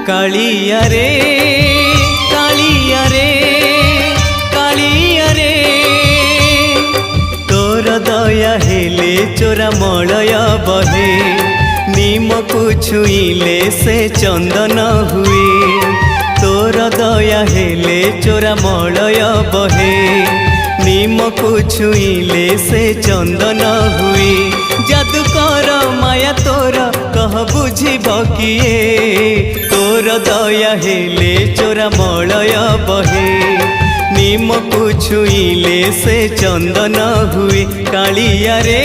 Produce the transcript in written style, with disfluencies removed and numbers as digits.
कालिया रे कालिया रे कालिया रे तोर दया हेले चोरा मलय बहे नीम को छुईले से चंदन हुए तोर दया हेले चोरा मलय बहे नीम को छुईले से चंदन हुए जादूकर माया तोर कह बुझिब किए तोर दया हेले चोरा मलय बहे नीम को छुईले से चंदन हुए कालिया रे